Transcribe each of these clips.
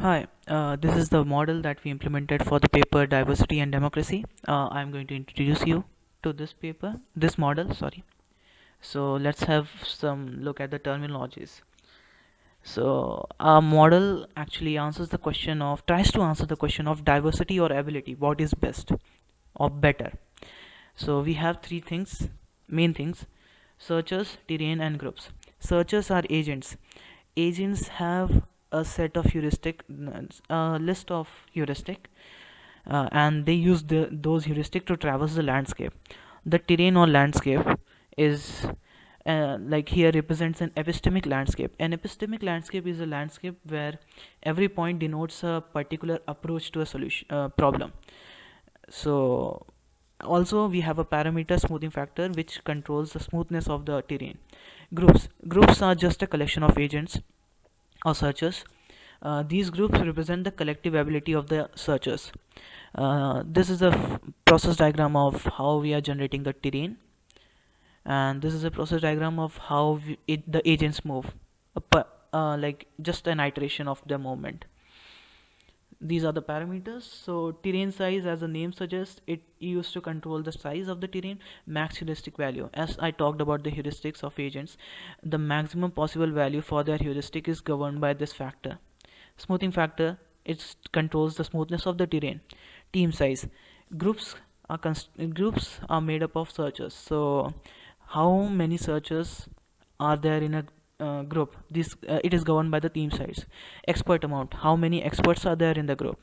Hi, this is the model that we implemented for the paper Diversity and Democracy. I'm going to introduce you to this model, sorry. So let's have some look at the terminologies. So our model actually tries to answer the question of diversity or ability, what is best or better. So we have main things: searchers, terrain, and groups. Searchers are agents. Agents have a set of list of heuristic, and they use those heuristic to traverse the landscape. The terrain or landscape is like here represents an epistemic landscape. An epistemic landscape is a landscape where every point denotes a particular approach to a solution problem. So also we have a parameter smoothing factor which controls the smoothness of the terrain. Groups are just a collection of agents or searchers. These groups represent the collective ability of the searchers. This is a process diagram of how we are generating the terrain, and this is a process diagram of how the agents move, like just an iteration of the movement. These are the parameters. So terrain size, as the name suggests, it used to control the size of the terrain. Max heuristic value, as I talked about the heuristics of agents, the maximum possible value for their heuristic is governed by this factor. Smoothing factor, it controls the smoothness of the terrain. Team size, groups groups are made up of searchers. So how many searchers are there in a group? This it is governed by the team size. Expert amount, how many experts are there in the group?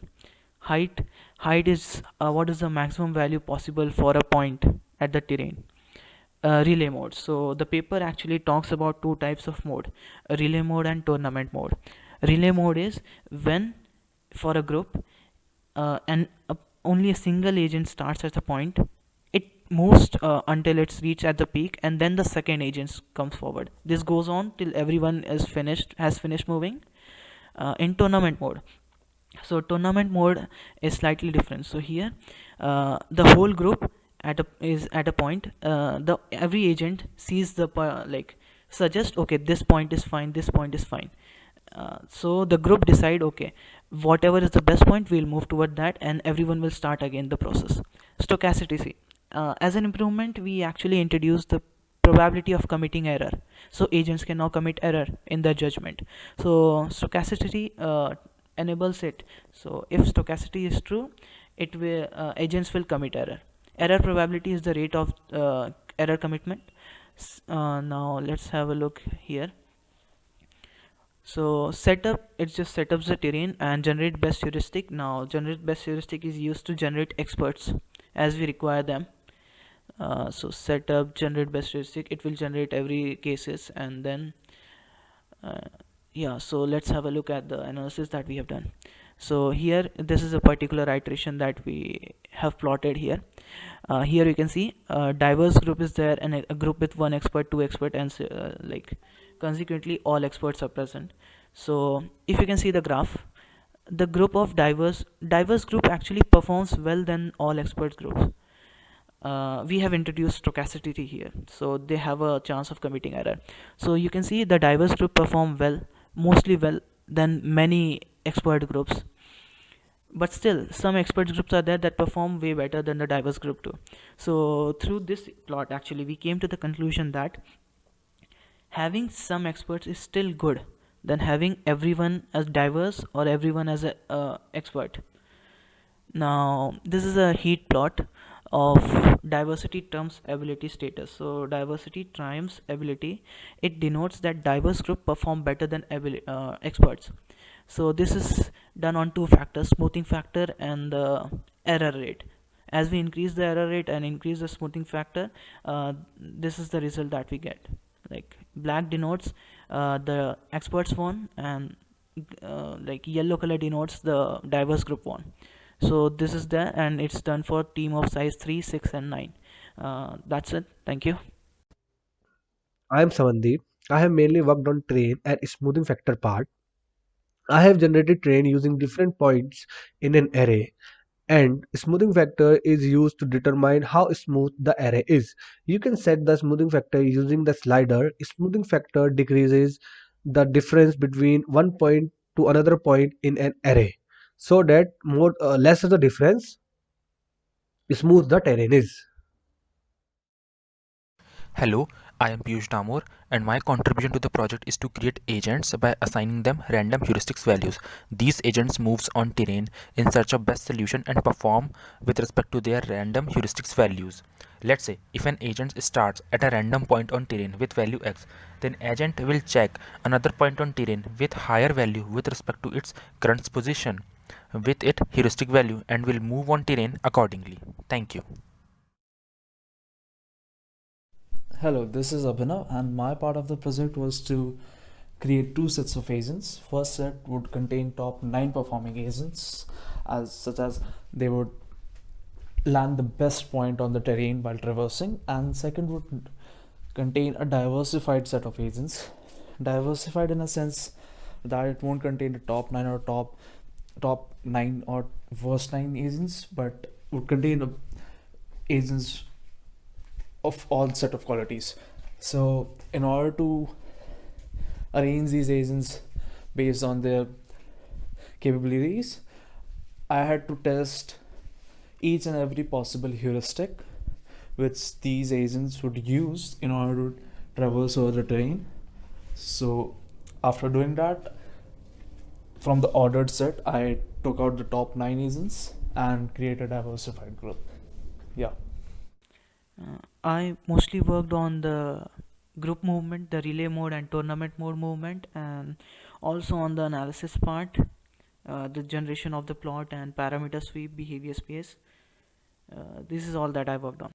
height Height is what is the maximum value possible for a point at the terrain. Relay mode, so the paper actually talks about two types of mode: relay mode and tournament mode. Relay mode is when, for a group, and only a single agent starts at the point. It moves until it's reached at the peak, and then the second agent comes forward. This goes on till everyone has finished moving. In tournament mode, so tournament mode is slightly different. So here the whole group is at a point. The every agent sees like suggest, okay, this point is fine, this point is fine. So the group decide, okay, whatever is the best point, we'll move toward that, and everyone will start again the process. Stochasticity, as an improvement, we actually introduced the probability of committing error. So agents can now commit error in their judgment. So stochasticity enables it. So if stochasticity is true, it will agents will commit error. Error probability is the rate of error commitment. Now let's have a look here. So setup, it just setups the terrain and generate best heuristic. Now generate best heuristic is used to generate experts as we require them. So setup generate best heuristic, it will generate every cases, and then uh, yeah, so let's have a look at the analysis that we have done. So here, this is a particular iteration that we have plotted here. Here you can see diverse group is there, and a group with one expert, two expert, and like consequently all experts are present. So if you can see the graph, the group of diverse group actually performs well than all expert groups. We have introduced stochasticity here, so they have a chance of committing error. So you can see the diverse group perform mostly well than many expert groups, but still some expert groups are there that perform way better than the diverse group too. So through this plot, actually we came to the conclusion that having some experts is still good than having everyone as diverse or everyone as a expert. Now this is a heat plot of diversity terms ability status. So diversity triumphs ability, it denotes that diverse group perform better than experts. So this is done on two factors: smoothing factor and the error rate. As we increase the error rate and increase the smoothing factor, this is the result that we get. Like black denotes the experts won, and like yellow color denotes the diverse group won. So this is there, and it's done for team of size 3, 6, and 9. That's it. Thank you. I am Samandeep. I have mainly worked on train and smoothing factor part. I have generated train using different points in an array, and smoothing factor is used to determine how smooth the array is. You can set the smoothing factor using the slider. Smoothing factor decreases the difference between one point to another point in an array, so that more less the difference, smooth the terrain is. Hello, I am Piyush Damor, and my contribution to the project is to create agents by assigning them random heuristics values. These agents moves on terrain in search of best solution and perform with respect to their random heuristics values. Let's say if an agent starts at a random point on terrain with value x, then agent will check another point on terrain with higher value with respect to its current position with its heuristic value and will move on terrain accordingly. Thank you. Hello, this is Abhinav, and my part of the project was to create two sets of agents. First set would contain top 9 performing agents, as such as they would land the best point on the terrain while traversing, and second would contain a diversified set of agents. Diversified in a sense that it won't contain the top 9 or top 9 or worst 9 agents, but would contain agents of all set of qualities. So in order to arrange these agents based on their capabilities, I had to test each and every possible heuristic which these agents would use in order to traverse over the terrain. So after doing that, from the ordered set, I took out the top 9 agents and created a diversified group. Yeah. I mostly worked on the group movement, the relay mode and tournament mode movement, and also on the analysis part, the generation of the plot and parameter sweep, behavior space. This is all that I worked on.